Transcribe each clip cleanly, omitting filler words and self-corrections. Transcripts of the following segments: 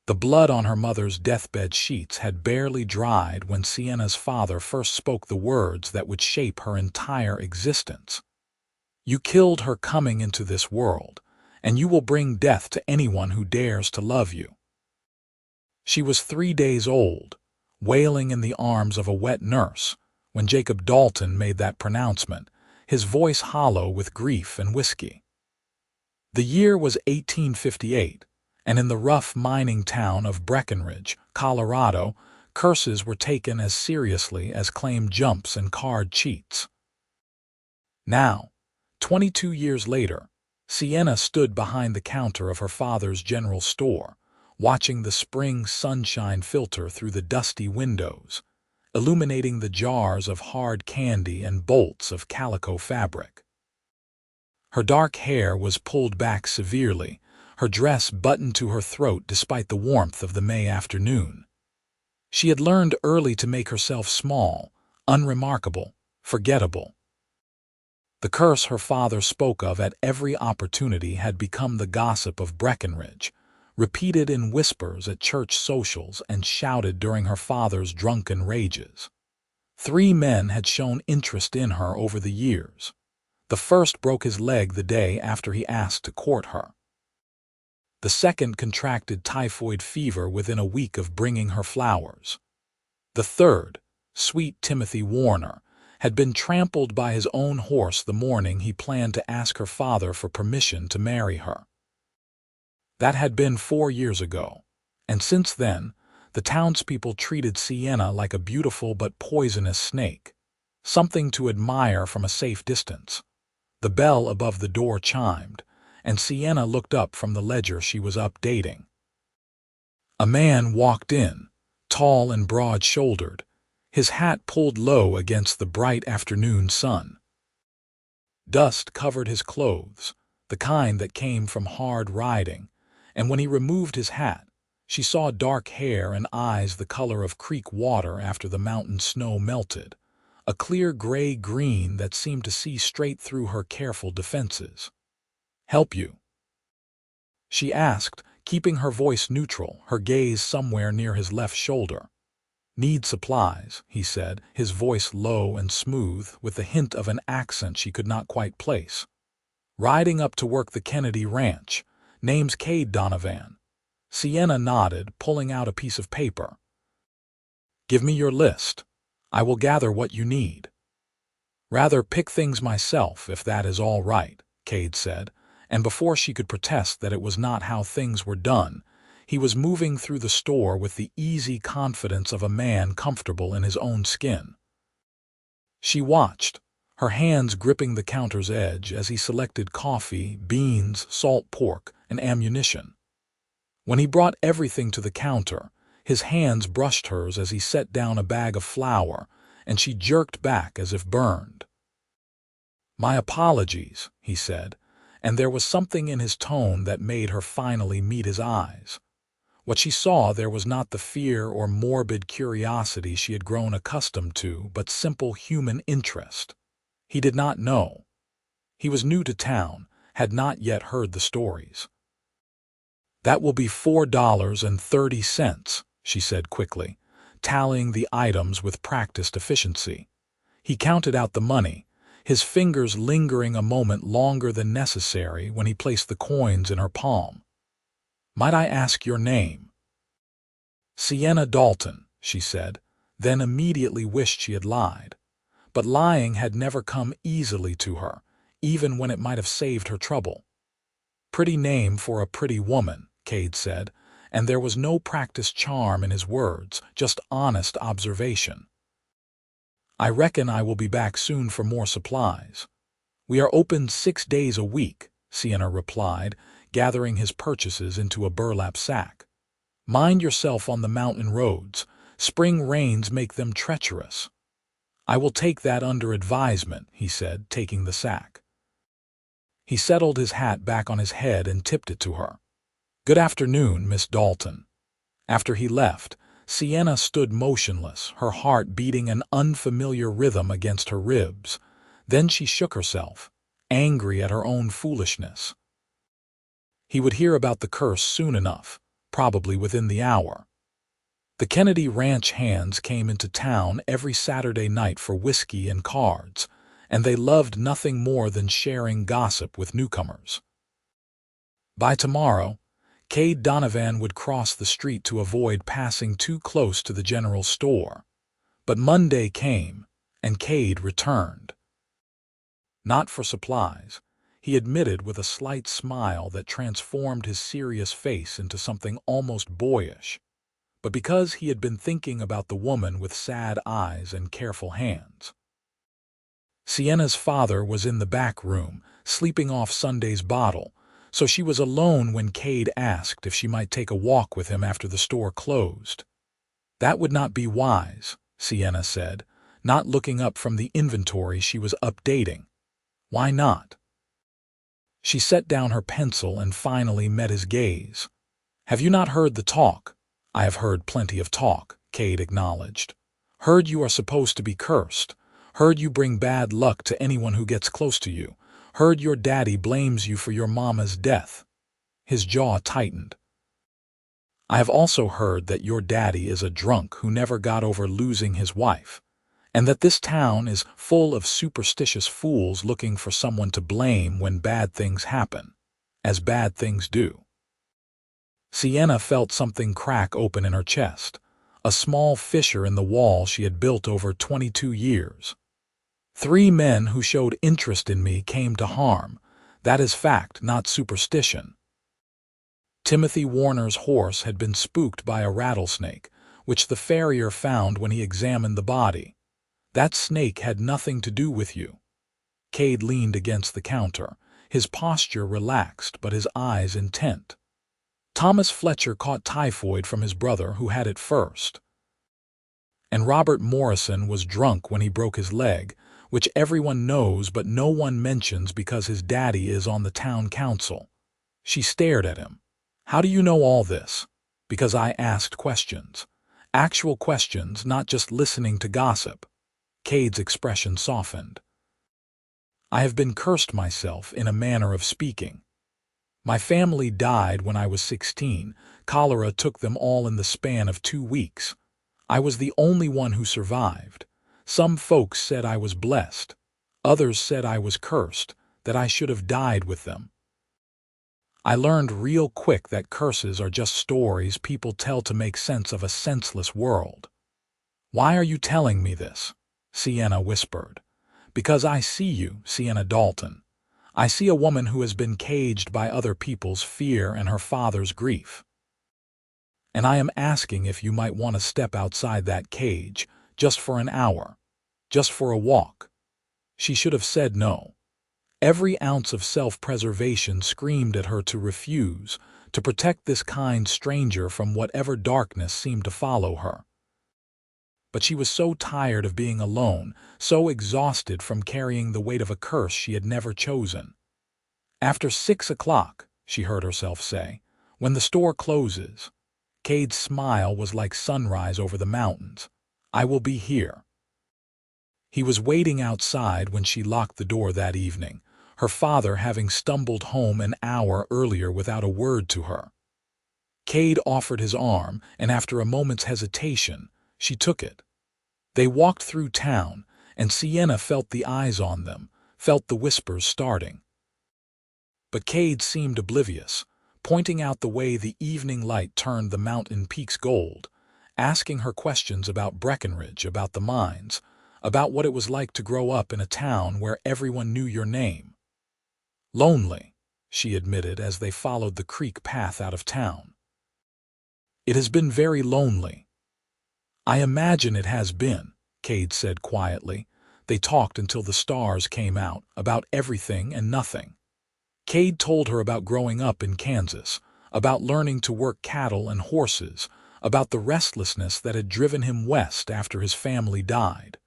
The blood on her mother's deathbed sheets had barely dried when Sienna's father first spoke the words that would shape her entire existence. "You killed her coming into this world, and you will bring death to anyone who dares to love you." She was 3 days old, wailing in the arms of a wet nurse, when Jacob Dalton made that pronouncement, his voice hollow with grief and whiskey. The year was 1858, and in the rough mining town of Breckenridge, Colorado, curses were taken as seriously as claim jumps and card cheats. Now, 22 years later, Sienna stood behind the counter of her father's general store, watching the spring sunshine filter through the dusty windows, illuminating the jars of hard candy and bolts of calico fabric. Her dark hair was pulled back severely, her dress buttoned to her throat despite the warmth of the May afternoon. She had learned early to make herself small, unremarkable, forgettable. The curse her father spoke of at every opportunity had become the gossip of Breckenridge, repeated in whispers at church socials and shouted during her father's drunken rages. 3 men had shown interest in her over the years. The first broke his leg the day after he asked to court her. The second contracted typhoid fever within a week of bringing her flowers. The third, sweet Timothy Warner, had been trampled by his own horse the morning he planned to ask her father for permission to marry her. That had been 4 years ago, and since then, the townspeople treated Sienna like a beautiful but poisonous snake, something to admire from a safe distance. The bell above the door chimed, and Sienna looked up from the ledger she was updating. A man walked in, tall and broad-shouldered, his hat pulled low against the bright afternoon sun. Dust covered his clothes, the kind that came from hard riding, and when he removed his hat, she saw dark hair and eyes the color of creek water after the mountain snow melted, a clear gray-green that seemed to see straight through her careful defenses. "Help you?" she asked, keeping her voice neutral, her gaze somewhere near his left shoulder. "Need supplies," he said, his voice low and smooth, with the hint of an accent she could not quite place. "Riding up to work the Kennedy Ranch. Name's Kade Donovan." Sienna nodded, pulling out a piece of paper. "Give me your list. I will gather what you need." "Rather pick things myself, if that is all right," Kade said, and before she could protest that it was not how things were done, he was moving through the store with the easy confidence of a man comfortable in his own skin. She watched, her hands gripping the counter's edge as he selected coffee, beans, salt pork, and ammunition. When he brought everything to the counter, his hands brushed hers as he set down a bag of flour, and she jerked back as if burned. "My apologies," he said, and there was something in his tone that made her finally meet his eyes. What she saw there was not the fear or morbid curiosity she had grown accustomed to, but simple human interest. He did not know. He was new to town, had not yet heard the stories. "That will be $4.30, she said quickly, tallying the items with practiced efficiency. He counted out the money, his fingers lingering a moment longer than necessary when he placed the coins in her palm. "Might I ask your name?" "Sienna Dalton," she said, then immediately wished she had lied. But lying had never come easily to her, even when it might have saved her trouble. "Pretty name for a pretty woman," Kade said, and there was no practiced charm in his words, just honest observation. "I reckon I will be back soon for more supplies." "We are open 6 days a week," Sienna replied, gathering his purchases into a burlap sack. "Mind yourself on the mountain roads. Spring rains make them treacherous." "I will take that under advisement," he said, taking the sack. He settled his hat back on his head and tipped it to her. "Good afternoon, Miss Dalton." After he left, Sienna stood motionless, her heart beating an unfamiliar rhythm against her ribs. Then she shook herself, angry at her own foolishness. He would hear about the curse soon enough, probably within the hour. The Kennedy Ranch hands came into town every Saturday night for whiskey and cards, and they loved nothing more than sharing gossip with newcomers. By tomorrow, Kade Donovan would cross the street to avoid passing too close to the general store. But Monday came, and Kade returned. Not for supplies, he admitted with a slight smile that transformed his serious face into something almost boyish, but because he had been thinking about the woman with sad eyes and careful hands. Sienna's father was in the back room, sleeping off Sunday's bottle, so she was alone when Kade asked if she might take a walk with him after the store closed. "That would not be wise," Sienna said, not looking up from the inventory she was updating. "Why not?" She set down her pencil and finally met his gaze. "Have you not heard the talk?" "I have heard plenty of talk," Kade acknowledged. "Heard you are supposed to be cursed. Heard you bring bad luck to anyone who gets close to you. Heard your daddy blames you for your mama's death." His jaw tightened. "I have also heard that your daddy is a drunk who never got over losing his wife, and that this town is full of superstitious fools looking for someone to blame when bad things happen, as bad things do." Sienna felt something crack open in her chest, a small fissure in the wall she had built over 22 years. "3 men who showed interest in me came to harm. That is fact, not superstition." Timothy Warner's horse had been spooked by a rattlesnake, which the farrier found when he examined the body. "That snake had nothing to do with you." Kade leaned against the counter, his posture relaxed but his eyes intent. "Thomas Fletcher caught typhoid from his brother who had it first. And Robert Morrison was drunk when he broke his leg, which everyone knows but no one mentions because his daddy is on the town council." She stared at him. "How do you know all this?" "Because I asked questions. Actual questions, not just listening to gossip." Kade's expression softened. "I have been cursed myself, in a manner of speaking. My family died when I was 16. Cholera took them all in the span of 2 weeks. I was the only one who survived. Some folks said I was blessed. Others said I was cursed, that I should have died with them. I learned real quick that curses are just stories people tell to make sense of a senseless world." "Why are you telling me this?" Sienna whispered. "Because I see you, Sienna Dalton. I see a woman who has been caged by other people's fear and her father's grief. And I am asking if you might want to step outside that cage, just for an hour, just for a walk." She should have said no. Every ounce of self-preservation screamed at her to refuse, to protect this kind stranger from whatever darkness seemed to follow her. But she was so tired of being alone, so exhausted from carrying the weight of a curse she had never chosen. "After 6 o'clock, she heard herself say, "when the store closes." Kade's smile was like sunrise over the mountains. "I will be here." He was waiting outside when she locked the door that evening, her father having stumbled home an hour earlier without a word to her. Kade offered his arm, and after a moment's hesitation, she took it. They walked through town, and Sienna felt the eyes on them, felt the whispers starting. But Kade seemed oblivious, pointing out the way the evening light turned the mountain peaks gold, asking her questions about Breckenridge, about the mines, about what it was like to grow up in a town where everyone knew your name. "Lonely," she admitted as they followed the creek path out of town. "It has been very lonely." "I imagine it has been," Kade said quietly. They talked until the stars came out, about everything and nothing. Kade told her about growing up in Kansas, about learning to work cattle and horses, about the restlessness that had driven him west after his family died.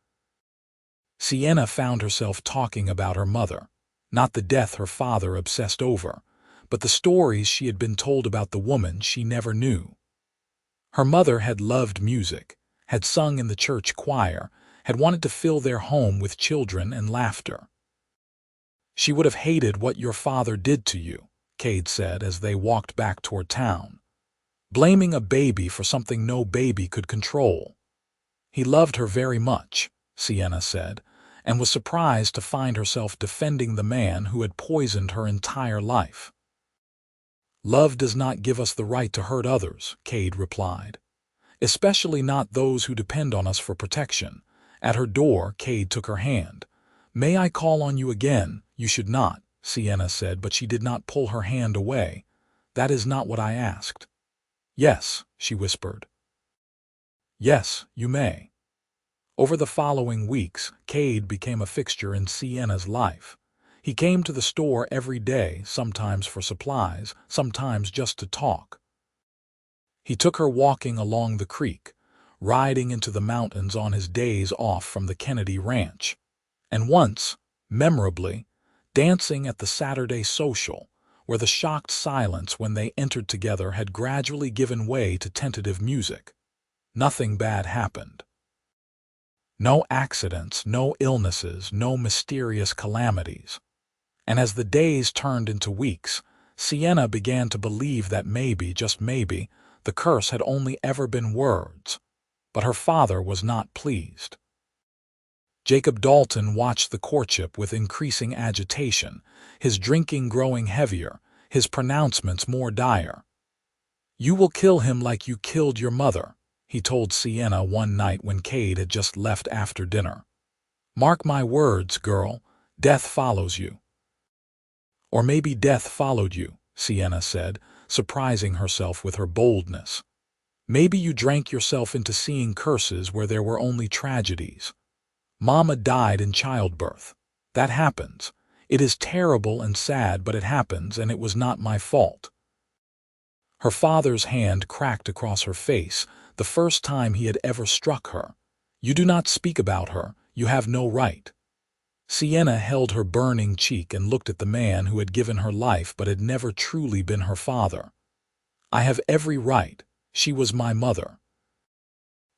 Sienna found herself talking about her mother, not the death her father obsessed over, but the stories she had been told about the woman she never knew. Her mother had loved music, had sung in the church choir, had wanted to fill their home with children and laughter. "She would have hated what your father did to you," Kade said as they walked back toward town. blaming a baby for something no baby could control. He loved her very much, Sienna said, and was surprised to find herself defending the man who had poisoned her entire life. Love does not give us the right to hurt others, Kade replied. Especially not those who depend on us for protection. At her door, Kade took her hand. May I call on you again? You should not, Sienna said, but she did not pull her hand away. That is not what I asked. Yes, she whispered. Yes, you may. Over the following weeks, Kade became a fixture in Sienna's life. He came to the store every day, sometimes for supplies, sometimes just to talk. He took her walking along the creek, riding into the mountains on his days off from the Kennedy Ranch, and once, memorably, dancing at the Saturday social, where the shocked silence when they entered together had gradually given way to tentative music. Nothing bad happened. No accidents, no illnesses, no mysterious calamities. And as the days turned into weeks, Sienna began to believe that maybe, just maybe, the curse had only ever been words. But her father was not pleased. Jacob Dalton watched the courtship with increasing agitation, his drinking growing heavier, his pronouncements more dire. You will kill him like you killed your mother, he told Sienna one night when Kade had just left after dinner. Mark my words, girl, death follows you. Or maybe death followed you, Sienna said, surprising herself with her boldness. Maybe you drank yourself into seeing curses where there were only tragedies. Mama died in childbirth. That happens. It is terrible and sad, but it happens, and it was not my fault. Her father's hand cracked across her face, the first time he had ever struck her. You do not speak about her. You have no right. Sienna held her burning cheek and looked at the man who had given her life but had never truly been her father. I have every right. She was my mother.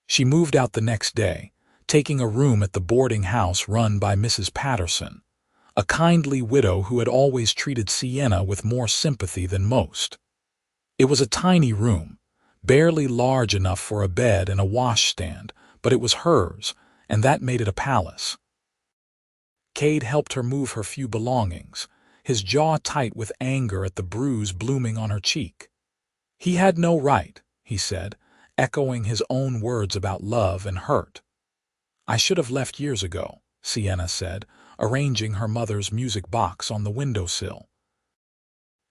She moved out the next day, taking a room at the boarding house run by Mrs. Patterson, a kindly widow who had always treated Sienna with more sympathy than most. It was a tiny room, barely large enough for a bed and a washstand, but it was hers, and that made it a palace. Kade helped her move her few belongings, his jaw tight with anger at the bruise blooming on her cheek. He had no right, he said, echoing his own words about love and hurt. I should have left years ago, Sienna said, arranging her mother's music box on the windowsill.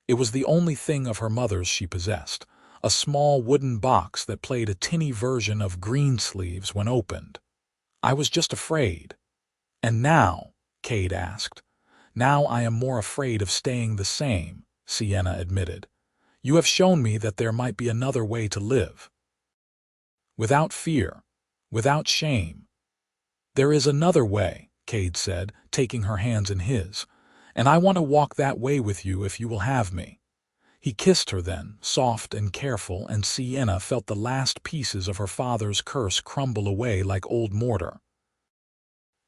It was the only thing of her mother's she possessed, a small wooden box that played a tinny version of Greensleeves when opened. I was just afraid. And now, Kade asked. Now I am more afraid of staying the same, Sienna admitted. You have shown me that there might be another way to live. Without fear, without shame. There is another way, Kade said, taking her hands in his, and I want to walk that way with you if you will have me. He kissed her then, soft and careful, and Sienna felt the last pieces of her father's curse crumble away like old mortar.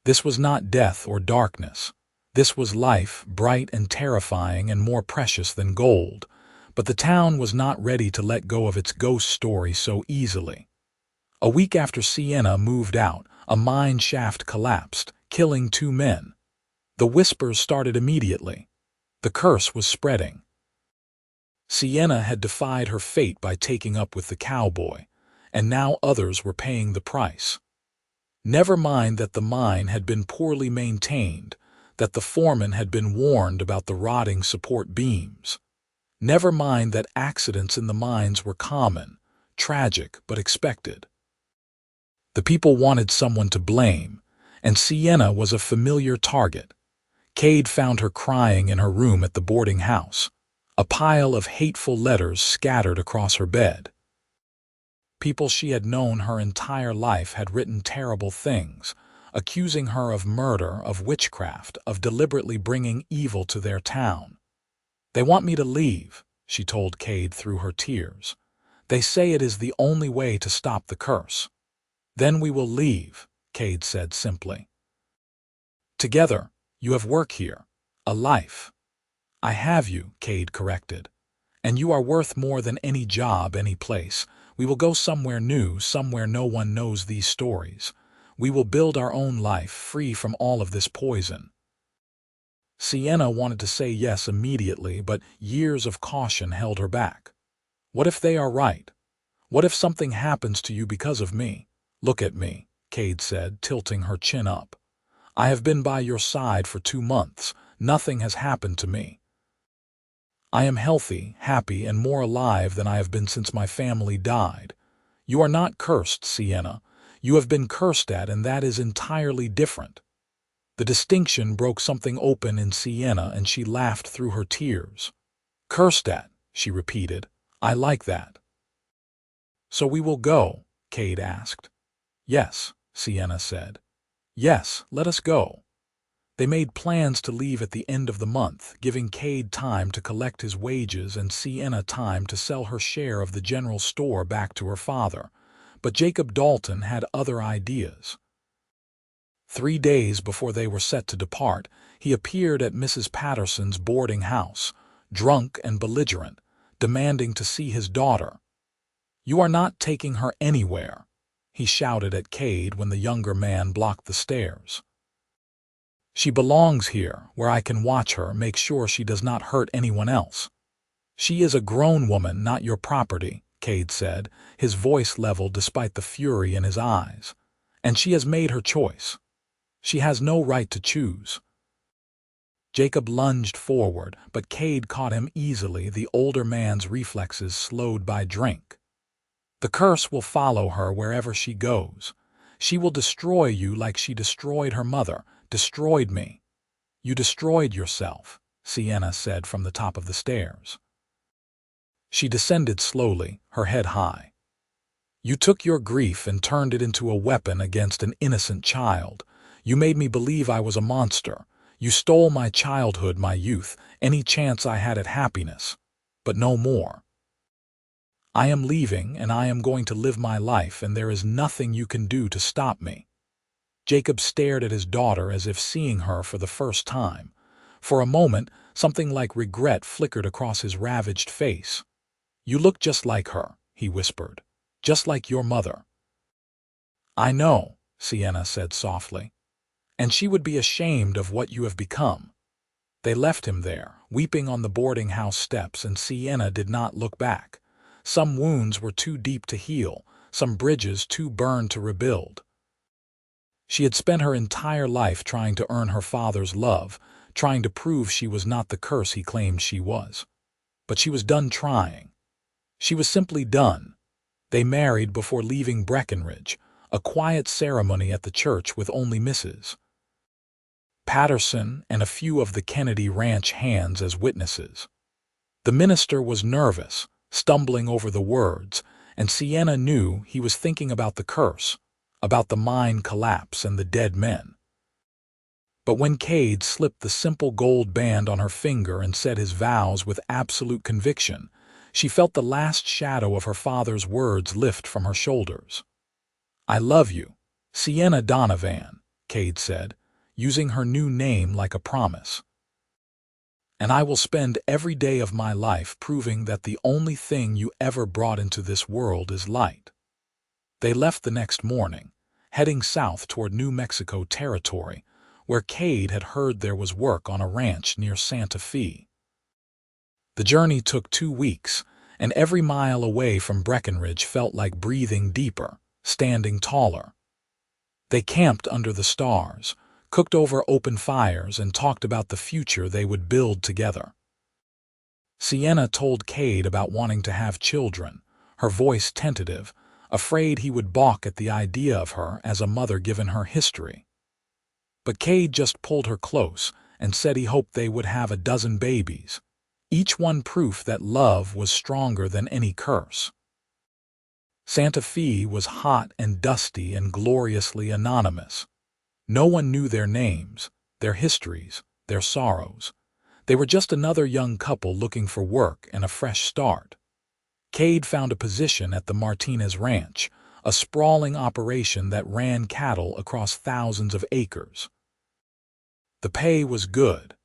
This was not death or darkness. This was life, bright and terrifying and more precious than gold. But the town was not ready to let go of its ghost story so easily. A week after Sienna moved out, a mine shaft collapsed, killing 2 men. The whispers started immediately. The curse was spreading. Sienna had defied her fate by taking up with the cowboy, and now others were paying the price. Never mind that the mine had been poorly maintained, that the foreman had been warned about the rotting support beams. Never mind that accidents in the mines were common, tragic but expected. The people wanted someone to blame, and Sienna was a familiar target. Kade found her crying in her room at the boarding house, a pile of hateful letters scattered across her bed. People she had known her entire life had written terrible things, accusing her of murder, of witchcraft, of deliberately bringing evil to their town. They want me to leave, she told Kade through her tears. They say it is the only way to stop the curse. Then we will leave, Kade said simply. Together, you have work here, a life. I have you, Kade corrected. And you are worth more than any job, any place. We will go somewhere new, somewhere no one knows these stories. We will build our own life, free from all of this poison." Sienna wanted to say yes immediately, but years of caution held her back. What if they are right? What if something happens to you because of me? "Look at me," Kade said, tilting her chin up. "I have been by your side for 2 months. Nothing has happened to me. I am healthy, happy, and more alive than I have been since my family died. You are not cursed, Sienna. You have been cursed at, and that is entirely different." The distinction broke something open in Sienna, and she laughed through her tears. "Cursed at," she repeated. "I like that." "So we will go?" Kade asked. "Yes," Sienna said. "Yes, let us go." They made plans to leave at the end of the month, giving Kade time to collect his wages and Sienna time to sell her share of the general store back to her father. But Jacob Dalton had other ideas. 3 days before they were set to depart, he appeared at Mrs. Patterson's boarding house, drunk and belligerent, demanding to see his daughter. "You are not taking her anywhere," he shouted at Kade when the younger man blocked the stairs. "She belongs here, where I can watch her, make sure she does not hurt anyone else." "She is a grown woman, not your property," Kade said, his voice leveled despite the fury in his eyes. "And she has made her choice. She has no right to choose." Jacob lunged forward, but Kade caught him easily, the older man's reflexes slowed by drink. "The curse will follow her wherever she goes. She will destroy you like she destroyed her mother, destroyed me." "You destroyed yourself," Sienna said from the top of the stairs. She descended slowly, her head high. "You took your grief and turned it into a weapon against an innocent child. You made me believe I was a monster. You stole my childhood, my youth, any chance I had at happiness. But no more. I am leaving, and I am going to live my life, and there is nothing you can do to stop me." Jacob stared at his daughter as if seeing her for the first time. For a moment, something like regret flickered across his ravaged face. "You look just like her," he whispered. "Just like your mother." "I know," Sienna said softly. "And she would be ashamed of what you have become." They left him there, weeping on the boarding house steps, and Sienna did not look back. Some wounds were too deep to heal, some bridges too burned to rebuild. She had spent her entire life trying to earn her father's love, trying to prove she was not the curse he claimed she was. But she was done trying. She was simply done. They married before leaving Breckenridge, a quiet ceremony at the church with only Mrs. Patterson and a few of the Kennedy Ranch hands as witnesses. The minister was nervous, stumbling over the words, and Sienna knew he was thinking about the curse, about the mine collapse and the dead men. But when Kade slipped the simple gold band on her finger and said his vows with absolute conviction, she felt the last shadow of her father's words lift from her shoulders. "I love you, Sienna Donovan," Kade said, using her new name like a promise. "And I will spend every day of my life proving that the only thing you ever brought into this world is light." They left the next morning, heading south toward New Mexico territory, where Kade had heard there was work on a ranch near Santa Fe. The journey took 2 weeks, and every mile away from Breckenridge felt like breathing deeper, standing taller. They camped under the stars, cooked over open fires, and talked about the future they would build together. Sienna told Kade about wanting to have children, her voice tentative, afraid he would balk at the idea of her as a mother given her history. But Kade just pulled her close and said he hoped they would have a dozen babies, each one proof that love was stronger than any curse. Santa Fe was hot and dusty and gloriously anonymous. No one knew their names, their histories, their sorrows. They were just another young couple looking for work and a fresh start. Kade found a position at the Martinez Ranch, a sprawling operation that ran cattle across thousands of acres. The pay was good,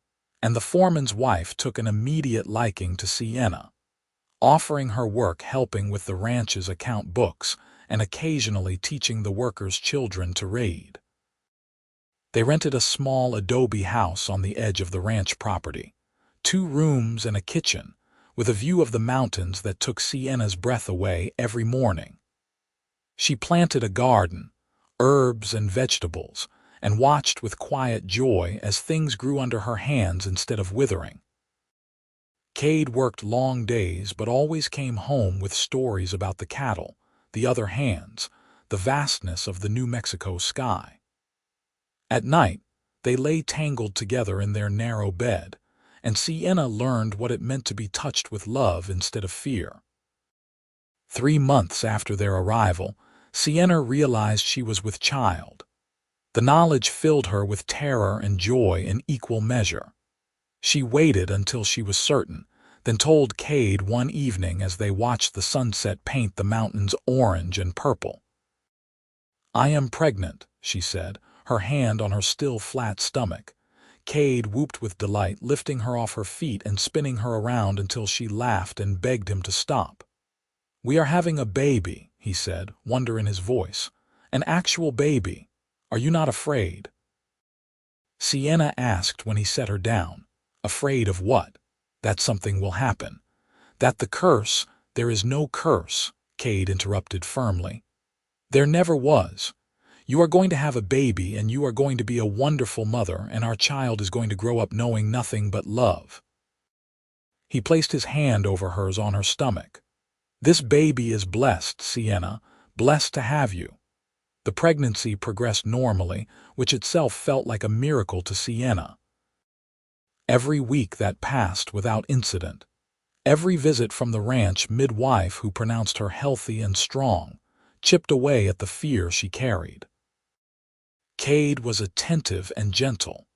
and the foreman's wife took an immediate liking to Sienna. offering her work helping with the ranch's account books and occasionally teaching the workers' children to read. They rented a small adobe house on the edge of the ranch property, 2 rooms and a kitchen, with a view of the mountains that took Sienna's breath away every morning. She planted a garden, herbs and vegetables, and watched with quiet joy as things grew under her hands instead of withering. Kade worked long days but always came home with stories about the cattle, the other hands, the vastness of the New Mexico sky. At night, they lay tangled together in their narrow bed, and Sienna learned what it meant to be touched with love instead of fear. 3 months after their arrival, Sienna realized she was with child. The knowledge filled her with terror and joy in equal measure. She waited until she was certain, then told Kade one evening as they watched the sunset paint the mountains orange and purple. "I am pregnant," she said, her hand on her still flat stomach. Kade whooped with delight, lifting her off her feet and spinning her around until she laughed and begged him to stop. "We are having a baby," he said, wonder in his voice. "An actual baby. Are you not afraid?" Sienna asked when he set her down. "Afraid of what?" "That something will happen." "That the curse—" "There is no curse," Kade interrupted firmly. "There never was. You are going to have a baby, and you are going to be a wonderful mother, and our child is going to grow up knowing nothing but love." He placed his hand over hers on her stomach. "This baby is blessed, Sienna, blessed to have you." The pregnancy progressed normally, which itself felt like a miracle to Sienna. Every week that passed without incident. Every visit from the ranch midwife, who pronounced her healthy and strong, chipped away at the fear she carried. Kade was attentive and gentle,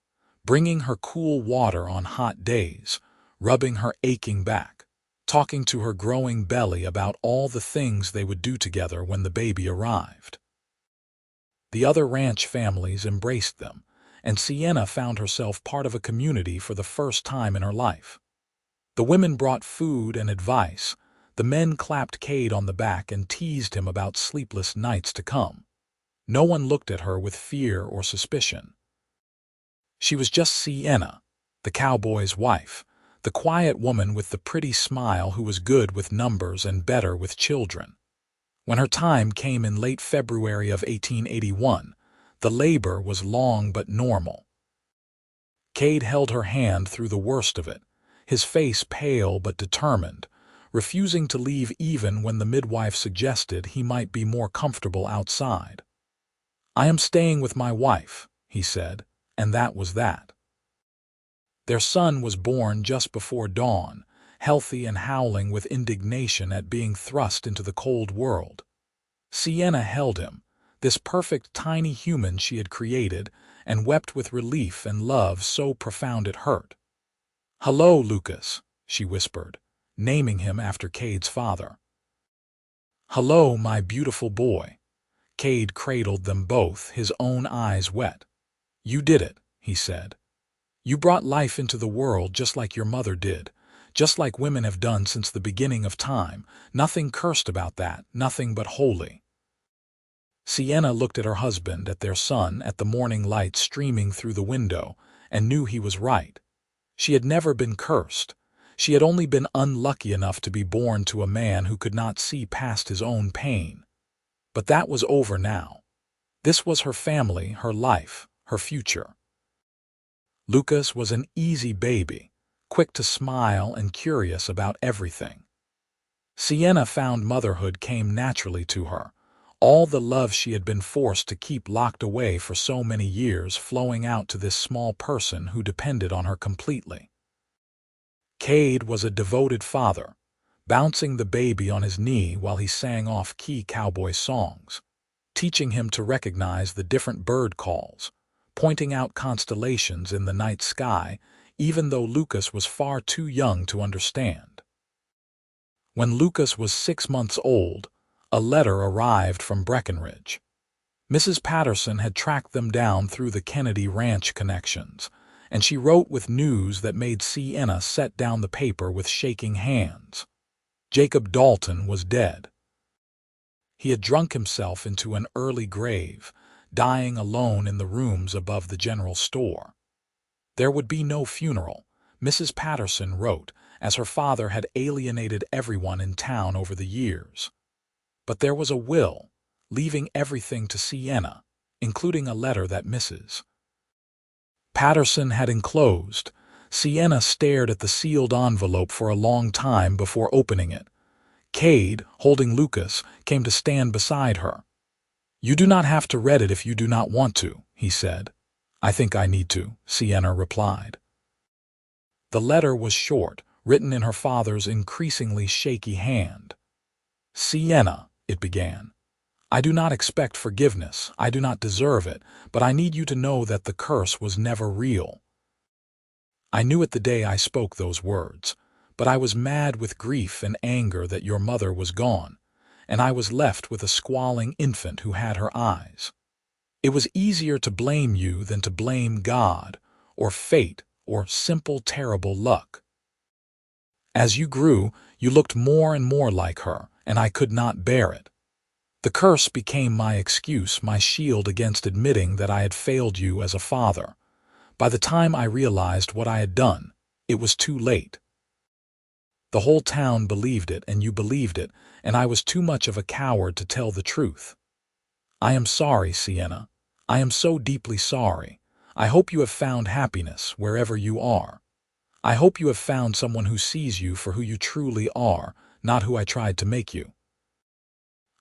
bringing her cool water on hot days, rubbing her aching back, talking to her growing belly about all the things they would do together when the baby arrived. The other ranch families embraced them, and Sienna found herself part of a community for the first time in her life. The women brought food and advice. The men clapped Kade on the back and teased him about sleepless nights to come. No one looked at her with fear or suspicion. She was just Sienna, the cowboy's wife, the quiet woman with the pretty smile who was good with numbers and better with children. When her time came in late February of 1881, the labor was long but normal. Kade held her hand through the worst of it, his face pale but determined, refusing to leave even when the midwife suggested he might be more comfortable outside. "I am staying with my wife," he said, and that was that. Their son was born just before dawn, healthy and howling with indignation at being thrust into the cold world. Sienna held him, this perfect tiny human she had created, and wept with relief and love so profound it hurt. "Hello, Lucas," she whispered, naming him after Kade's father. "Hello, my beautiful boy." Kade cradled them both, his own eyes wet. "You did it," he said. "You brought life into the world just like your mother did, just like women have done since the beginning of time. Nothing cursed about that, nothing but holy." Sienna looked at her husband, at their son, at the morning light streaming through the window, and knew he was right. She had never been cursed. She had only been unlucky enough to be born to a man who could not see past his own pain. But that was over now. This was her family, her life, her future. Lucas was an easy baby, quick to smile and curious about everything. Sienna found motherhood came naturally to her, all the love she had been forced to keep locked away for so many years flowing out to this small person who depended on her completely. Kade was a devoted father, bouncing the baby on his knee while he sang off-key cowboy songs, teaching him to recognize the different bird calls, pointing out constellations in the night sky, even though Lucas was far too young to understand. When Lucas was 6 months old, a letter arrived from Breckenridge. Mrs. Patterson had tracked them down through the Kennedy Ranch connections, and she wrote with news that made Sienna set down the paper with shaking hands. Jacob Dalton was dead. He had drunk himself into an early grave, dying alone in the rooms above the general store. There would be no funeral, Mrs. Patterson wrote, as her father had alienated everyone in town over the years. But there was a will, leaving everything to Sienna, including a letter that Mrs. Patterson had enclosed. Sienna stared at the sealed envelope for a long time before opening it. Kade, holding Lucas, came to stand beside her. "You do not have to read it if you do not want to," he said. "I think I need to," Sienna replied. The letter was short, written in her father's increasingly shaky hand. "Sienna," it began, "I do not expect forgiveness, I do not deserve it, but I need you to know that the curse was never real. I knew it the day I spoke those words, but I was mad with grief and anger that your mother was gone, and I was left with a squalling infant who had her eyes. It was easier to blame you than to blame God, or fate, or simple terrible luck. As you grew, you looked more and more like her, and I could not bear it. The curse became my excuse, my shield against admitting that I had failed you as a father. By the time I realized what I had done, it was too late. The whole town believed it, and you believed it, and I was too much of a coward to tell the truth. I am sorry, Sienna. I am so deeply sorry. I hope you have found happiness wherever you are. I hope you have found someone who sees you for who you truly are, not who I tried to make you.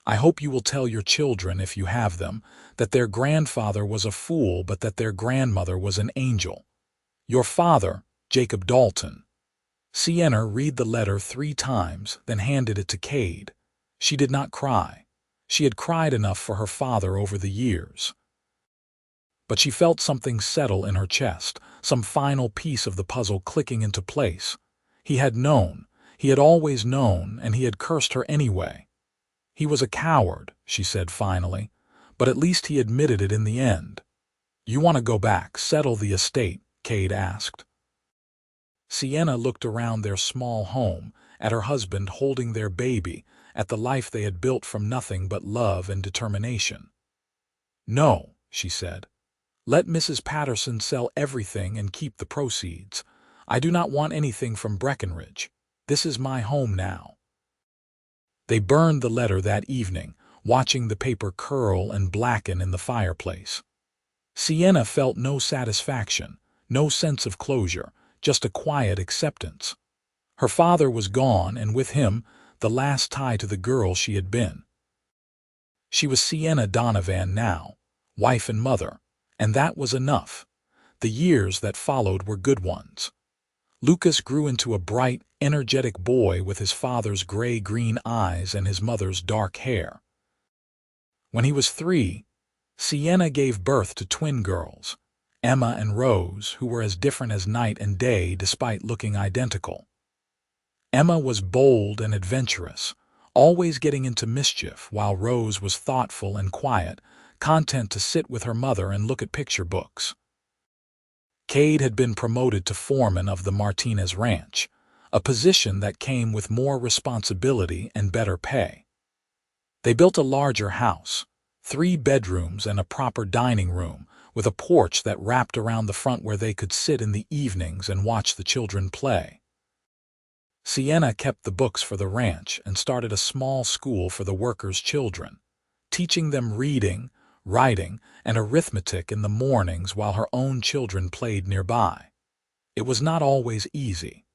I hope you will tell your children, if you have them, that their grandfather was a fool but that their grandmother was an angel. Your father, Jacob Dalton." Sienna read the letter 3 times, then handed it to Kade. She did not cry. She had cried enough for her father over the years. But she felt something settle in her chest, some final piece of the puzzle clicking into place. He had known, he had always known, and he had cursed her anyway. "He was a coward," she said finally, "but at least he admitted it in the end." "You want to go back, settle the estate?" Kade asked. Sienna looked around their small home, at her husband holding their baby, at the life they had built from nothing but love and determination. "No," she said. "Let Mrs. Patterson sell everything and keep the proceeds. I do not want anything from Breckenridge. This is my home now." They burned the letter that evening, watching the paper curl and blacken in the fireplace. Sienna felt no satisfaction, no sense of closure, just a quiet acceptance. Her father was gone, and with him, the last tie to the girl she had been. She was Sienna Donovan now, wife and mother, and that was enough. The years that followed were good ones. Lucas grew into a bright, energetic boy with his father's gray-green eyes and his mother's dark hair. When he was 3, Sienna gave birth to twin girls, Emma and Rose, who were as different as night and day despite looking identical. Emma was bold and adventurous, always getting into mischief, while Rose was thoughtful and quiet, content to sit with her mother and look at picture books. Kade had been promoted to foreman of the Martinez Ranch, a position that came with more responsibility and better pay. They built a larger house, 3 bedrooms and a proper dining room, with a porch that wrapped around the front where they could sit in the evenings and watch the children play. Sienna kept the books for the ranch and started a small school for the workers' children, teaching them reading, writing, and arithmetic in the mornings while her own children played nearby. It was not always easy.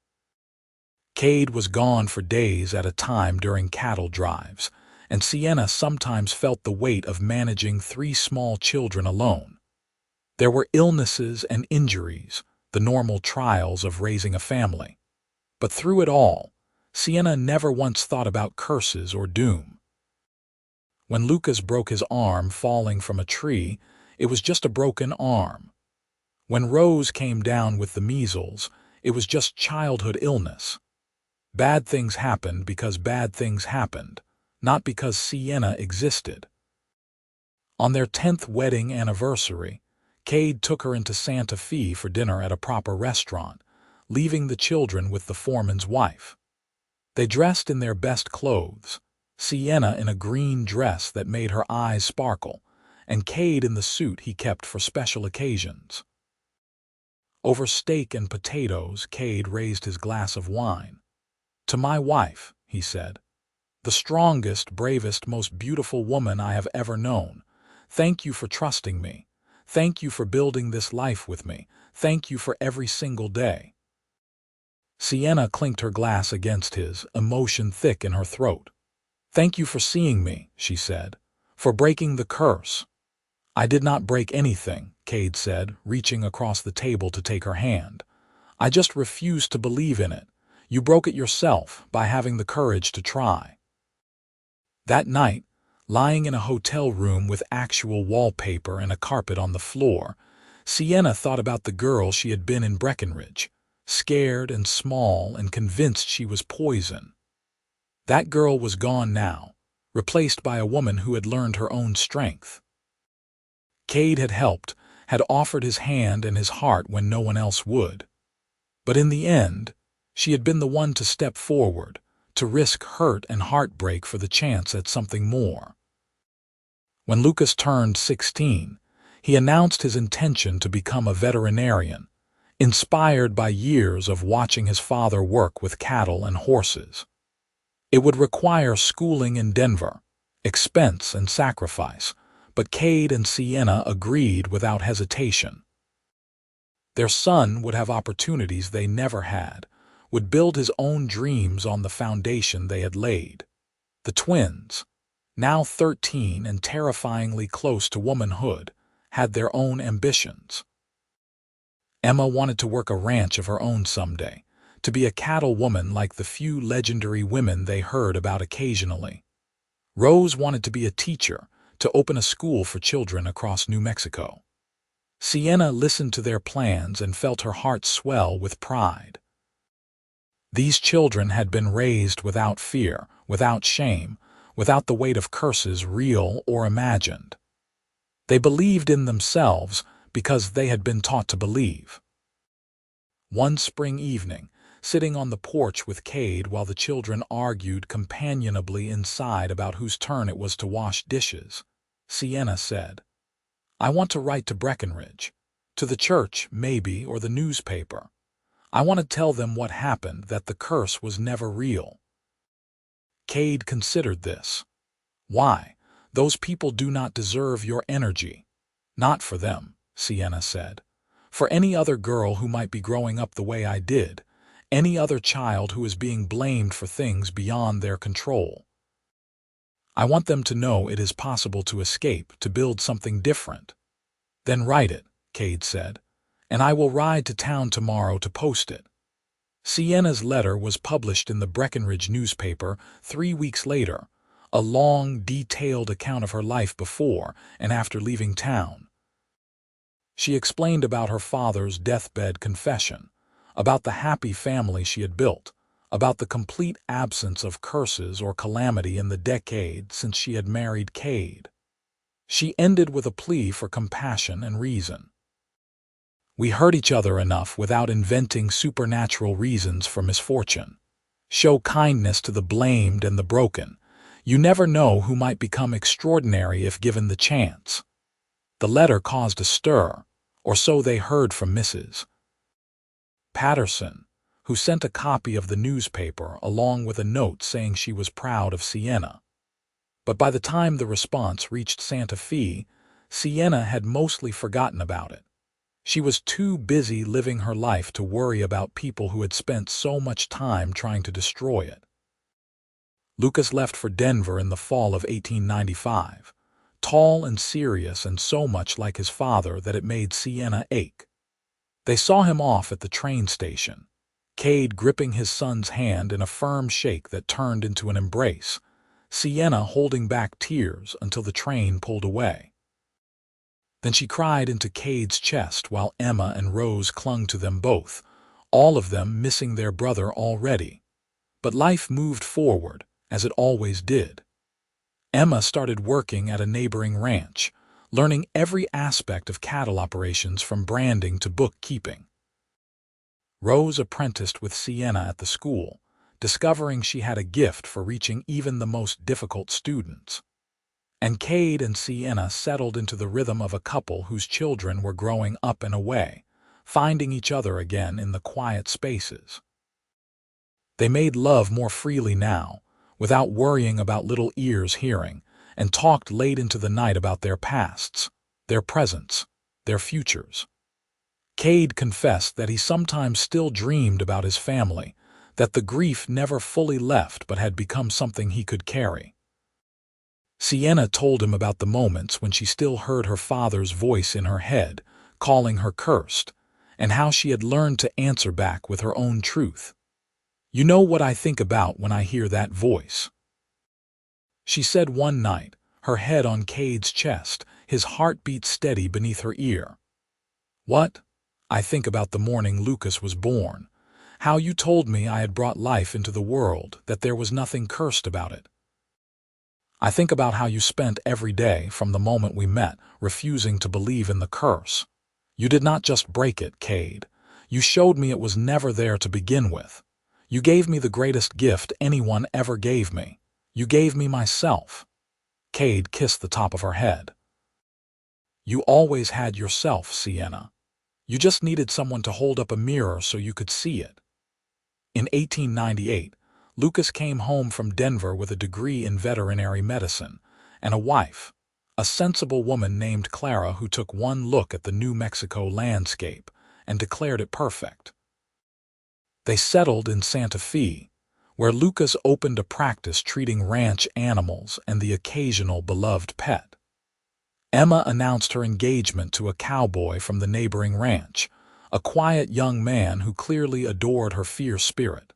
Kade was gone for days at a time during cattle drives, and Sienna sometimes felt the weight of managing 3 small children alone. There were illnesses and injuries, the normal trials of raising a family. But through it all, Sienna never once thought about curses or doom. When Lucas broke his arm falling from a tree, it was just a broken arm. When Rose came down with the measles, it was just childhood illness. Bad things happened because bad things happened, not because Sienna existed. On their 10th wedding anniversary, Kade took her into Santa Fe for dinner at a proper restaurant, leaving the children with the foreman's wife. They dressed in their best clothes, Sienna in a green dress that made her eyes sparkle, and Kade in the suit he kept for special occasions. Over steak and potatoes, Kade raised his glass of wine. "To my wife," he said, "the strongest, bravest, most beautiful woman I have ever known. Thank you for trusting me. Thank you for building this life with me. Thank you for every single day." Sienna clinked her glass against his, emotion thick in her throat. "Thank you for seeing me," she said, "for breaking the curse." "I did not break anything," Kade said, reaching across the table to take her hand. "I just refused to believe in it. You broke it yourself by having the courage to try." That night, lying in a hotel room with actual wallpaper and a carpet on the floor, Sienna thought about the girl she had been in Breckenridge, scared and small and convinced she was poison. That girl was gone now, replaced by a woman who had learned her own strength. Kade had helped, had offered his hand and his heart when no one else would. But in the end, she had been the one to step forward, to risk hurt and heartbreak for the chance at something more. When Lucas turned 16, he announced his intention to become a veterinarian, inspired by years of watching his father work with cattle and horses. It would require schooling in Denver, expense and sacrifice, but Kade and Sienna agreed without hesitation. Their son would have opportunities they never had, would build his own dreams on the foundation they had laid. The twins, now 13 and terrifyingly close to womanhood, had their own ambitions. Emma wanted to work a ranch of her own someday, to be a cattle woman like the few legendary women they heard about occasionally. Rose wanted to be a teacher, to open a school for children across New Mexico. Sienna listened to their plans and felt her heart swell with pride. These children had been raised without fear, without shame, without the weight of curses real or imagined. They believed in themselves because they had been taught to believe. One spring evening, sitting on the porch with Kade while the children argued companionably inside about whose turn it was to wash dishes, Sienna said, "I want to write to Breckenridge, to the church, maybe, or the newspaper. I want to tell them what happened, that the curse was never real." Kade considered this. "Why? Those people do not deserve your energy." "Not for them," Sienna said. "For any other girl who might be growing up the way I did, any other child who is being blamed for things beyond their control. I want them to know it is possible to escape, to build something different." "Then write it," Kade said, "and I will ride to town tomorrow to post it." Sienna's letter was published in the Breckenridge newspaper 3 weeks later, a long, detailed account of her life before and after leaving town. She explained about her father's deathbed confession, about the happy family she had built, about the complete absence of curses or calamity in the decade since she had married Kade. She ended with a plea for compassion and reason. "We hurt each other enough without inventing supernatural reasons for misfortune. Show kindness to the blamed and the broken. You never know who might become extraordinary if given the chance." The letter caused a stir, or so they heard from Mrs. Patterson, who sent a copy of the newspaper along with a note saying she was proud of Sienna. But by the time the response reached Santa Fe, Sienna had mostly forgotten about it. She was too busy living her life to worry about people who had spent so much time trying to destroy it. Lucas left for Denver in the fall of 1895, tall and serious and so much like his father that it made Sienna ache. They saw him off at the train station, Kade gripping his son's hand in a firm shake that turned into an embrace, Sienna holding back tears until the train pulled away. Then she cried into Kade's chest while Emma and Rose clung to them both, all of them missing their brother already. But life moved forward, as it always did. Emma started working at a neighboring ranch, learning every aspect of cattle operations from branding to bookkeeping. Rose apprenticed with Sienna at the school, discovering she had a gift for reaching even the most difficult students. And Kade and Sienna settled into the rhythm of a couple whose children were growing up and away, finding each other again in the quiet spaces. They made love more freely now, without worrying about little ears hearing, and talked late into the night about their pasts, their presents, their futures. Kade confessed that he sometimes still dreamed about his family, that the grief never fully left but had become something he could carry. Sienna told him about the moments when she still heard her father's voice in her head, calling her cursed, and how she had learned to answer back with her own truth. "You know what I think about when I hear that voice," she said one night, her head on Kade's chest, his heartbeat steady beneath her ear. "What? I think about the morning Lucas was born, how you told me I had brought life into the world, that there was nothing cursed about it. I think about how you spent every day from the moment we met refusing to believe in the curse. You did not just break it, Kade. You showed me it was never there to begin with. You gave me the greatest gift anyone ever gave me. You gave me myself." Kade kissed the top of her head. "You always had yourself, Sienna. You just needed someone to hold up a mirror so you could see it." In 1898, Lucas came home from Denver with a degree in veterinary medicine and a wife, a sensible woman named Clara who took one look at the New Mexico landscape and declared it perfect. They settled in Santa Fe, where Lucas opened a practice treating ranch animals and the occasional beloved pet. Emma announced her engagement to a cowboy from the neighboring ranch, a quiet young man who clearly adored her fierce spirit.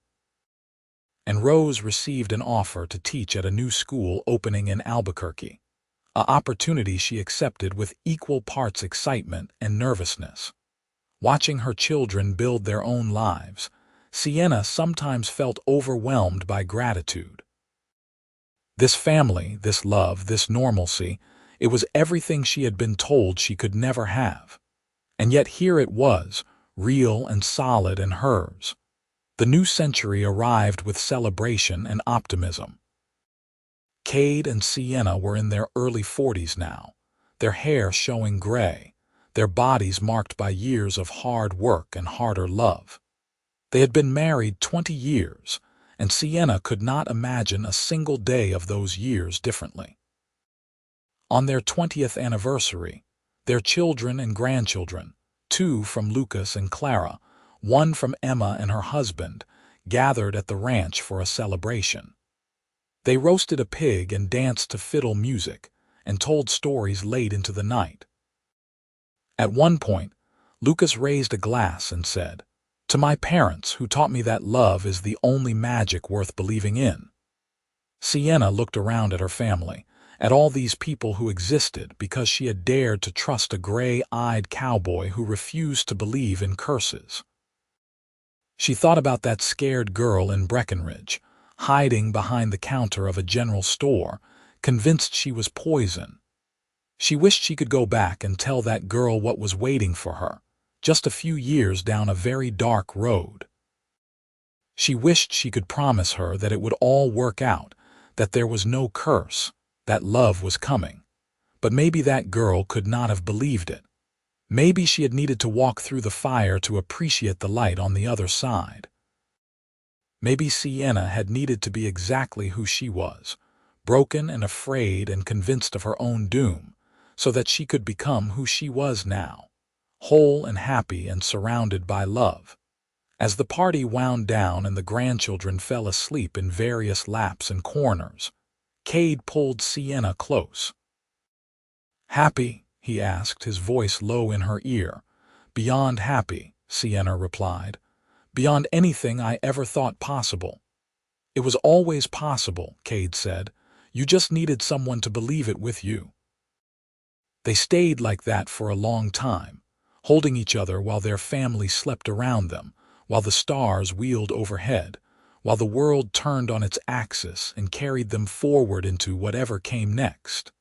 And Rose received an offer to teach at a new school opening in Albuquerque, an opportunity she accepted with equal parts excitement and nervousness. Watching her children build their own lives, Sienna sometimes felt overwhelmed by gratitude. This family, this love, this normalcy, it was everything she had been told she could never have. And yet here it was, real and solid and hers. The new century arrived with celebration and optimism. Kade and Sienna were in their early 40s now, their hair showing gray, their bodies marked by years of hard work and harder love. They had been married 20 years, and Sienna could not imagine a single day of those years differently. On their 20th anniversary, their children and grandchildren, 2 from Lucas and Clara, 1 from Emma and her husband, gathered at the ranch for a celebration. They roasted a pig and danced to fiddle music and told stories late into the night. At one point, Lucas raised a glass and said, "To my parents who taught me that love is the only magic worth believing in." Sienna looked around at her family, at all these people who existed because she had dared to trust a gray-eyed cowboy who refused to believe in curses. She thought about that scared girl in Breckenridge, hiding behind the counter of a general store, convinced she was poison. She wished she could go back and tell that girl what was waiting for her, just a few years down a very dark road. She wished she could promise her that it would all work out, that there was no curse, that love was coming. But maybe that girl could not have believed it. Maybe she had needed to walk through the fire to appreciate the light on the other side. Maybe Sienna had needed to be exactly who she was, broken and afraid and convinced of her own doom, so that she could become who she was now, whole and happy and surrounded by love. As the party wound down and the grandchildren fell asleep in various laps and corners, Kade pulled Sienna close. "Happy?" he asked, his voice low in her ear. "Beyond happy," Sienna replied. "Beyond anything I ever thought possible." "It was always possible," Kade said. "You just needed someone to believe it with you." They stayed like that for a long time, holding each other while their family slept around them, while the stars wheeled overhead, while the world turned on its axis and carried them forward into whatever came next.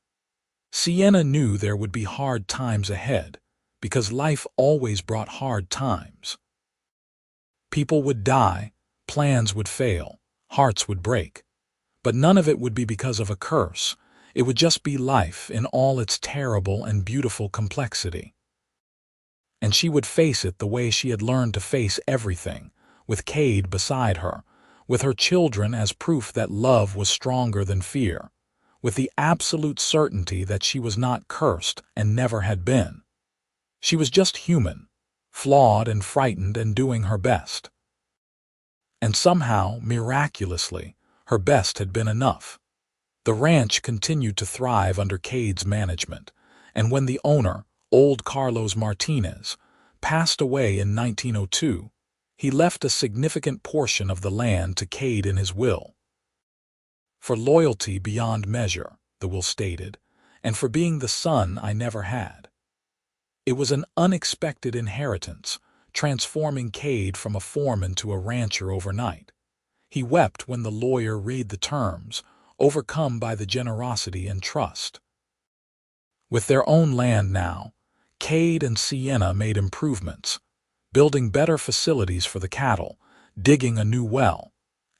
Sienna knew there would be hard times ahead, because life always brought hard times. People would die, plans would fail, Hearts would break. But none of it would be because of a curse. It would just be life in all its terrible and beautiful complexity. And she would face it the way she had learned to face everything, with Kade beside her, with her children as proof that love was stronger than fear, with the absolute certainty that she was not cursed and never had been. She was just human, flawed and frightened and doing her best. And somehow, miraculously, her best had been enough. The ranch continued to thrive under Kade's management, and when the owner, old Carlos Martinez, passed away in 1902, he left a significant portion of the land to Kade in his will. For loyalty beyond measure, the will stated, and for being the son I never had. It was an unexpected inheritance, transforming Kade from a foreman to a rancher overnight. He wept when the lawyer read the terms, overcome by the generosity and trust. With their own land now, Kade and Sienna made improvements, building better facilities for the cattle, digging a new well,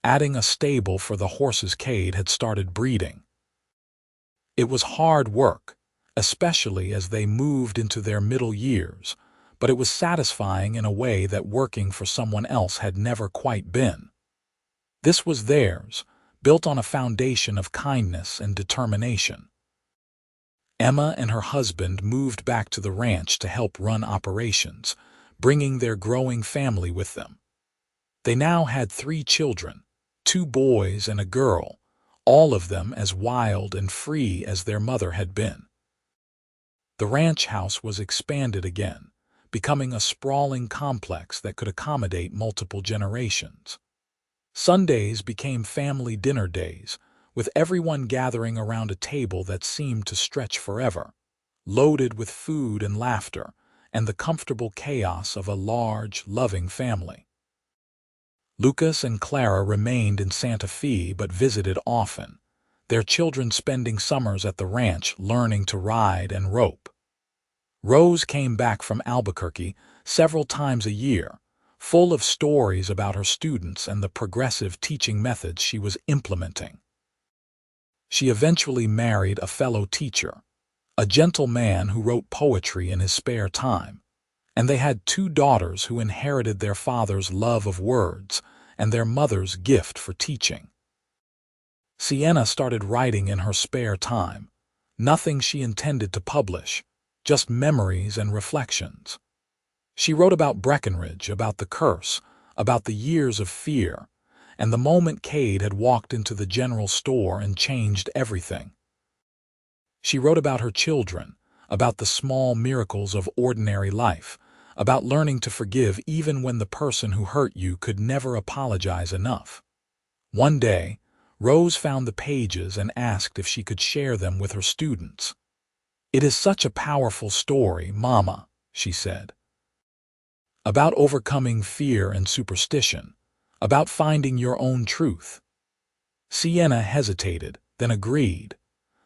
adding a stable for the horses Kade had started breeding. It was hard work, especially as they moved into their middle years, but it was satisfying in a way that working for someone else had never quite been. This was theirs, built on a foundation of kindness and determination. Emma and her husband moved back to the ranch to help run operations, bringing their growing family with them. They now had 3 children, 2 boys and a girl, all of them as wild and free as their mother had been. The ranch house was expanded again, becoming a sprawling complex that could accommodate multiple generations. Sundays became family dinner days, with everyone gathering around a table that seemed to stretch forever, loaded with food and laughter and the comfortable chaos of a large, loving family. Lucas and Clara remained in Santa Fe but visited often, their children spending summers at the ranch learning to ride and rope. Rose came back from Albuquerque several times a year, full of stories about her students and the progressive teaching methods she was implementing. She eventually married a fellow teacher, a gentle man who wrote poetry in his spare time, and they had 2 daughters who inherited their father's love of words and their mother's gift for teaching. Sienna started writing in her spare time, nothing she intended to publish, just memories and reflections. She wrote about Breckenridge, about the curse, about the years of fear, and the moment Kade had walked into the general store and changed everything. She wrote about her children, about the small miracles of ordinary life, about learning to forgive even when the person who hurt you could never apologize enough. One day, Rose found the pages and asked if she could share them with her students. "It is such a powerful story, Mama," she said. About overcoming fear and superstition, about finding your own truth. Sienna hesitated, then agreed.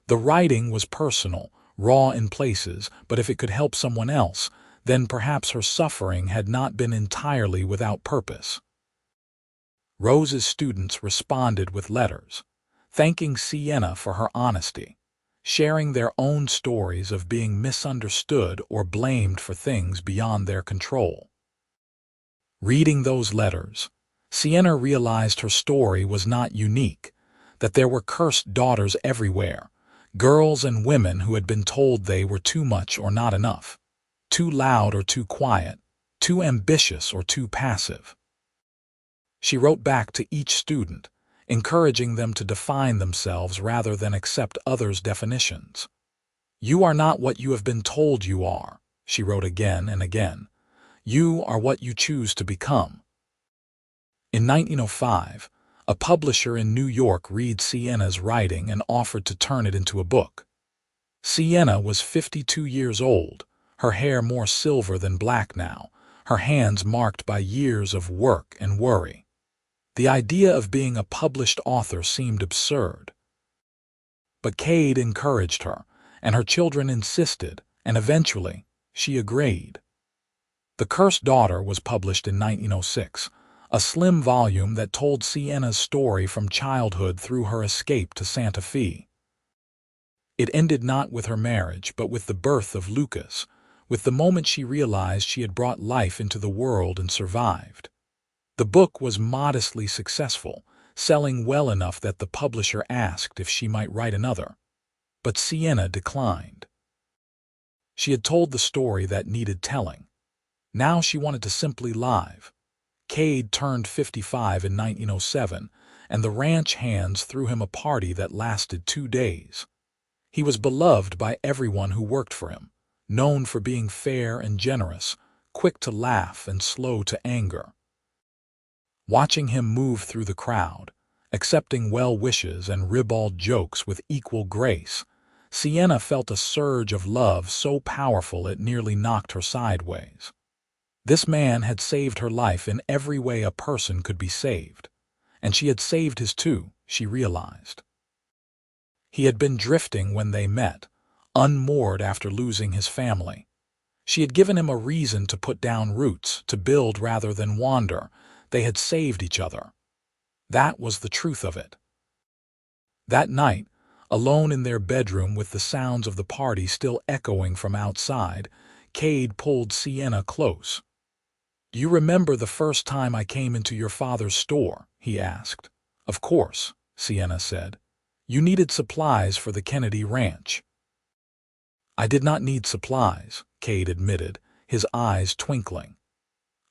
The writing was personal, raw in places, but if it could help someone else, then perhaps her suffering had not been entirely without purpose. Rose's students responded with letters, thanking Sienna for her honesty, sharing their own stories of being misunderstood or blamed for things beyond their control. Reading those letters, Sienna realized her story was not unique, that there were cursed daughters everywhere, girls and women who had been told they were too much or not enough, too loud or too quiet, too ambitious or too passive. She wrote back to each student, encouraging them to define themselves rather than accept others' definitions. "You are not what you have been told you are," she wrote again and again. "You are what you choose to become." In 1905, a publisher in New York read Sienna's writing and offered to turn it into a book. Sienna was 52 years old, her hair more silver than black now, her hands marked by years of work and worry. The idea of being a published author seemed absurd. But Kade encouraged her, and her children insisted, and eventually she agreed. The Cursed Daughter was published in 1906, a slim volume that told Sienna's story from childhood through her escape to Santa Fe. It ended not with her marriage, but with the birth of Lucas, with the moment she realized she had brought life into the world and survived. The book was modestly successful, selling well enough that the publisher asked if she might write another. But Sienna declined. She had told the story that needed telling. Now she wanted to simply live. Kade turned 55 in 1907, and the ranch hands threw him a party that lasted 2 days. He was beloved by everyone who worked for him, known for being fair and generous, quick to laugh and slow to anger. Watching him move through the crowd, accepting well wishes and ribald jokes with equal grace, Sienna felt a surge of love so powerful it nearly knocked her sideways. This man had saved her life in every way a person could be saved, and she had saved his too, she realized. He had been drifting when they met, unmoored after losing his family. She had given him a reason to put down roots, to build rather than wander. They had saved each other. That was the truth of it. That night, alone in their bedroom with the sounds of the party still echoing from outside, Kade pulled Sienna close. "Do you remember the first time I came into your father's store?" he asked. "Of course," Sienna said. "You needed supplies for the Kennedy ranch." "I did not need supplies," Kade admitted, his eyes twinkling.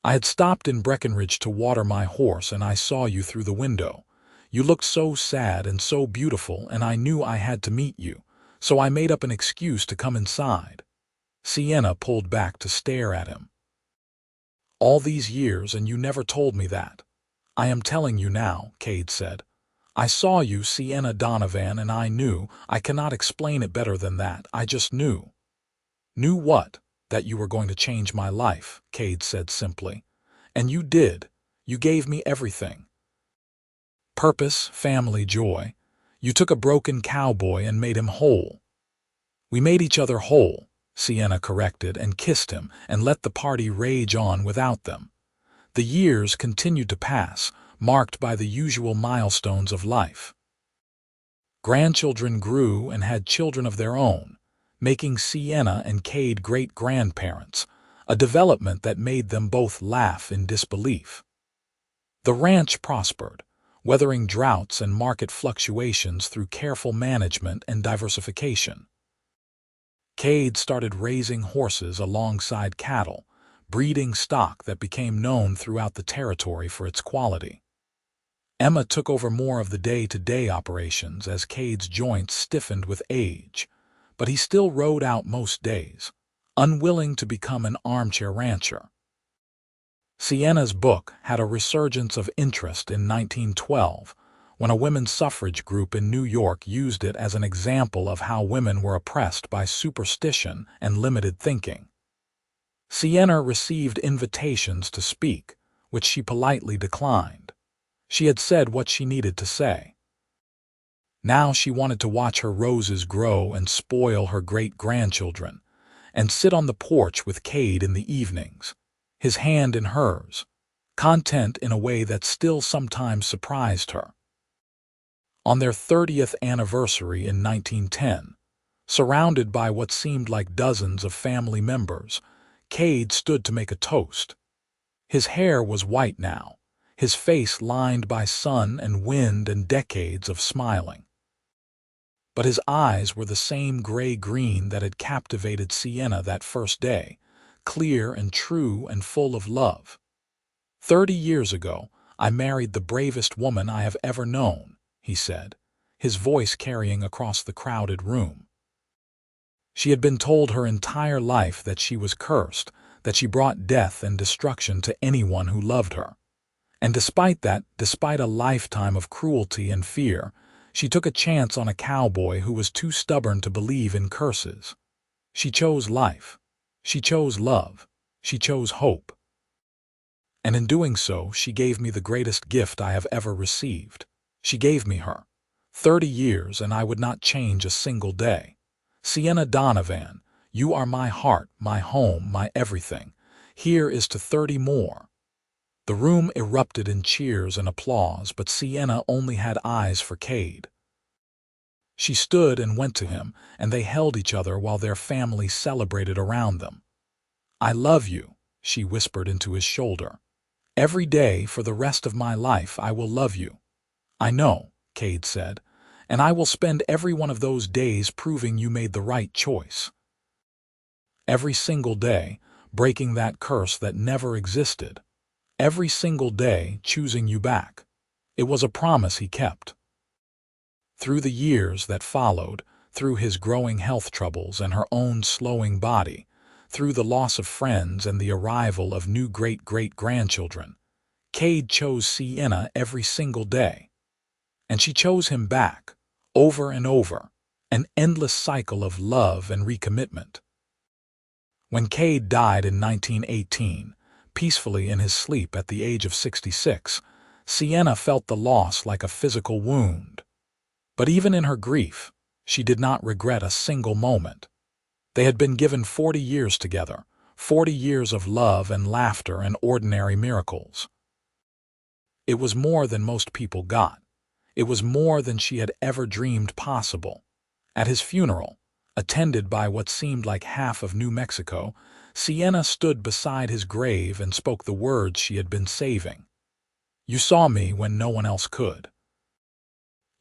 "I had stopped in Breckenridge to water my horse and I saw you through the window. You looked so sad and so beautiful and I knew I had to meet you, so I made up an excuse to come inside." Sienna pulled back to stare at him. "All these years and you never told me that." "I am telling you now," Kade said. "I saw you, Sienna Donovan, and I knew. I cannot explain it better than that. I just knew." "Knew what?" "That you were going to change my life," Kade said simply. "And you did. You gave me everything. Purpose, family, joy. You took a broken cowboy and made him whole." "We made each other whole," Sienna corrected, and kissed him and let the party rage on without them. The years continued to pass, marked by the usual milestones of life. Grandchildren grew and had children of their own, making Sienna and Kade great-grandparents, a development that made them both laugh in disbelief. The ranch prospered, weathering droughts and market fluctuations through careful management and diversification. Kade started raising horses alongside cattle, breeding stock that became known throughout the territory for its quality. Emma took over more of the day-to-day operations as Kade's joints stiffened with age, but he still rode out most days, unwilling to become an armchair rancher. Sienna's book had a resurgence of interest in 1912, when a women's suffrage group in New York used it as an example of how women were oppressed by superstition and limited thinking. Sienna received invitations to speak, which she politely declined. She had said what she needed to say. Now she wanted to watch her roses grow and spoil her great-grandchildren, and sit on the porch with Kade in the evenings, his hand in hers, content in a way that still sometimes surprised her. On their 30th anniversary in 1910, surrounded by what seemed like dozens of family members, Kade stood to make a toast. His hair was white now, his face lined by sun and wind and decades of smiling. But his eyes were the same gray-green that had captivated Sienna that first day, clear and true and full of love. 30 years ago, I married the bravest woman I have ever known, he said, his voice carrying across the crowded room. She had been told her entire life that she was cursed, that she brought death and destruction to anyone who loved her. And despite that, despite a lifetime of cruelty and fear, she took a chance on a cowboy who was too stubborn to believe in curses. She chose life. She chose love. She chose hope. And in doing so, she gave me the greatest gift I have ever received. She gave me her. 30 years, and I would not change a single day. Sienna Donovan, you are my heart, my home, my everything. Here is to 30 more. The room erupted in cheers and applause, but Sienna only had eyes for Kade. She stood and went to him, and they held each other while their family celebrated around them. "I love you," she whispered into his shoulder. "Every day for the rest of my life I will love you." "I know," Kade said, "and I will spend every one of those days proving you made the right choice." Every single day, breaking that curse that never existed. Every single day, choosing you back. It was a promise he kept. Through the years that followed, through his growing health troubles and her own slowing body, through the loss of friends and the arrival of new great-great-grandchildren, Kade chose Sienna every single day. And she chose him back, over and over, an endless cycle of love and recommitment. When Kade died in 1918, peacefully in his sleep at the age of 66, Sienna felt the loss like a physical wound. But even in her grief, she did not regret a single moment. They had been given 40 years together, 40 years of love and laughter and ordinary miracles. It was more than most people got. It was more than she had ever dreamed possible. At his funeral, attended by what seemed like half of New Mexico, Sienna stood beside his grave and spoke the words she had been saving. "You saw me when no one else could.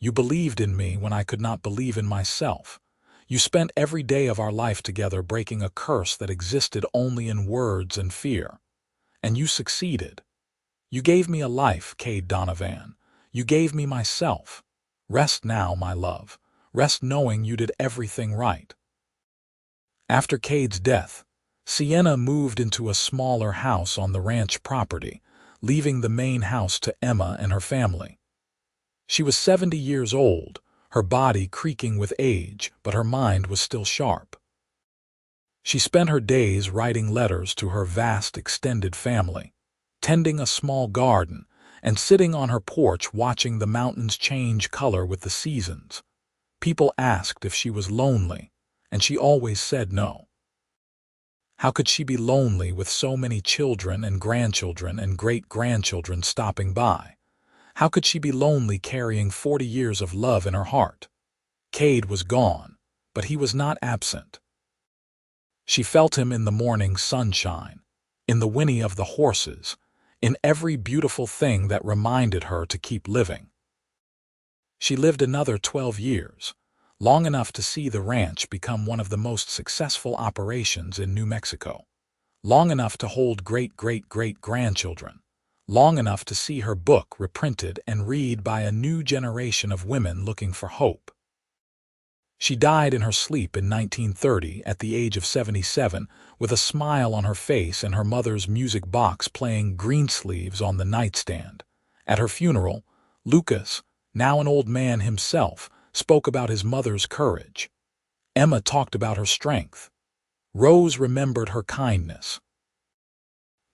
You believed in me when I could not believe in myself. You spent every day of our life together breaking a curse that existed only in words and fear. And you succeeded. You gave me a life, Kade Donovan. You gave me myself. Rest now, my love. Rest knowing you did everything right." After Kade's death, Sienna moved into a smaller house on the ranch property, leaving the main house to Emma and her family. She was 70 years old, her body creaking with age, but her mind was still sharp. She spent her days writing letters to her vast extended family, tending a small garden, and sitting on her porch watching the mountains change color with the seasons. People asked if she was lonely, and she always said no. How could she be lonely with so many children and grandchildren and great-grandchildren stopping by? How could she be lonely carrying 40 years of love in her heart? Kade was gone, but he was not absent. She felt him in the morning sunshine, in the whinny of the horses, in every beautiful thing that reminded her to keep living. She lived another 12 years, long enough to see the ranch become one of the most successful operations in New Mexico, long enough to hold great-great-great-grandchildren, long enough to see her book reprinted and read by a new generation of women looking for hope. She died in her sleep in 1930 at the age of 77, with a smile on her face and her mother's music box playing Greensleeves on the nightstand. At her funeral, Lucas, now an old man himself, spoke about his mother's courage. Emma talked about her strength. Rose remembered her kindness.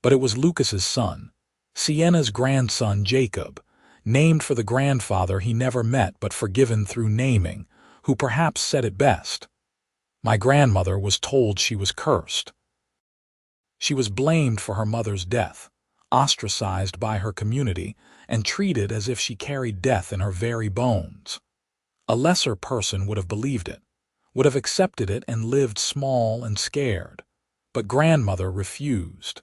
But it was Lucas's son, Sienna's grandson Jacob, named for the grandfather he never met but forgiven through naming, who perhaps said it best. "My grandmother was told she was cursed." She was blamed for her mother's death, ostracized by her community, and treated as if she carried death in her very bones. A lesser person would have believed it, would have accepted it and lived small and scared. But grandmother refused.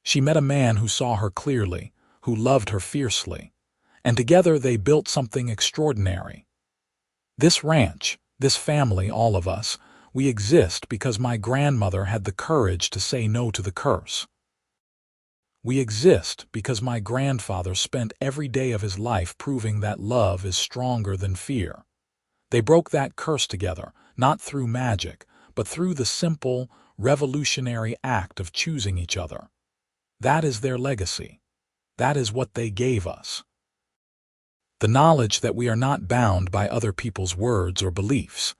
She met a man who saw her clearly, who loved her fiercely, and together they built something extraordinary. This ranch, this family, all of us, we exist because my grandmother had the courage to say no to the curse. We exist because my grandfather spent every day of his life proving that love is stronger than fear. They broke that curse together, not through magic, but through the simple, revolutionary act of choosing each other. That is their legacy. That is what they gave us. The knowledge that we are not bound by other people's words or beliefs.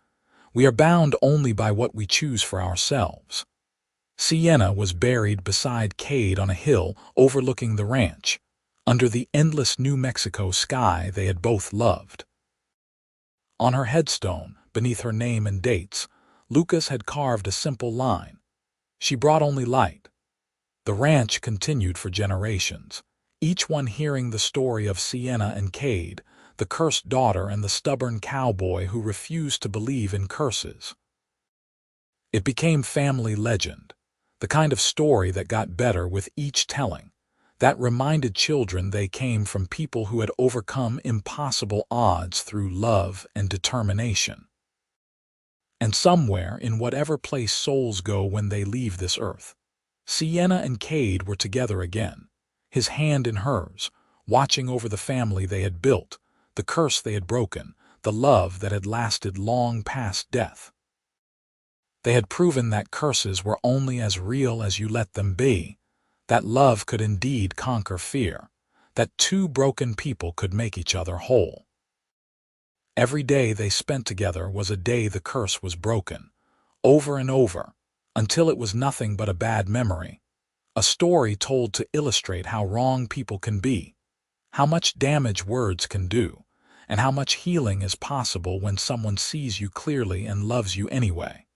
We are bound only by what we choose for ourselves. Sienna was buried beside Kade on a hill overlooking the ranch, under the endless New Mexico sky they had both loved. On her headstone, beneath her name and dates, Lucas had carved a simple line. She brought only light. The ranch continued for generations, each one hearing the story of Sienna and Kade, the cursed daughter and the stubborn cowboy who refused to believe in curses. It became family legend, the kind of story that got better with each telling, that reminded children they came from people who had overcome impossible odds through love and determination. And somewhere, in whatever place souls go when they leave this earth, Sienna and Kade were together again, his hand in hers, watching over the family they had built, the curse they had broken, the love that had lasted long past death. They had proven that curses were only as real as you let them be, that love could indeed conquer fear, that two broken people could make each other whole. Every day they spent together was a day the curse was broken, over and over, until it was nothing but a bad memory, a story told to illustrate how wrong people can be, how much damage words can do, and how much healing is possible when someone sees you clearly and loves you anyway.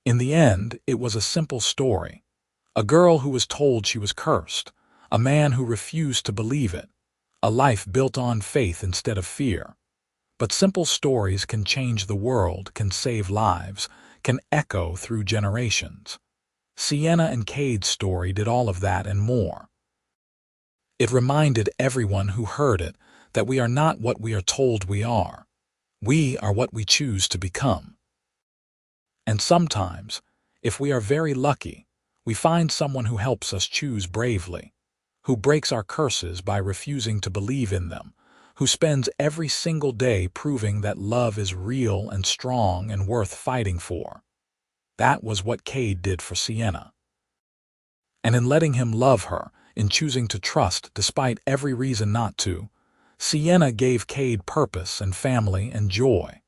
In the end, it was a simple story. A girl who was told she was cursed, a man who refused to believe it, a life built on faith instead of fear. But simple stories can change the world, can save lives, can echo through generations. Sienna and Kade's story did all of that and more. It reminded everyone who heard it that we are not what we are told we are. We are what we choose to become. And sometimes, if we are very lucky, we find someone who helps us choose bravely, who breaks our curses by refusing to believe in them, who spends every single day proving that love is real and strong and worth fighting for. That was what Kade did for Sienna. And in letting him love her, in choosing to trust despite every reason not to, Sienna gave Kade purpose and family and joy.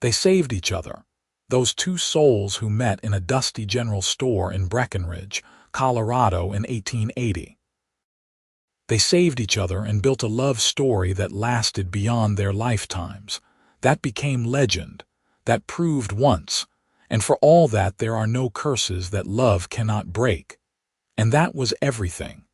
They saved each other, those two souls who met in a dusty general store in Breckenridge, Colorado in 1880. They saved each other and built a love story that lasted beyond their lifetimes, that became legend, that proved once, and for all that there are no curses that love cannot break. And that was everything.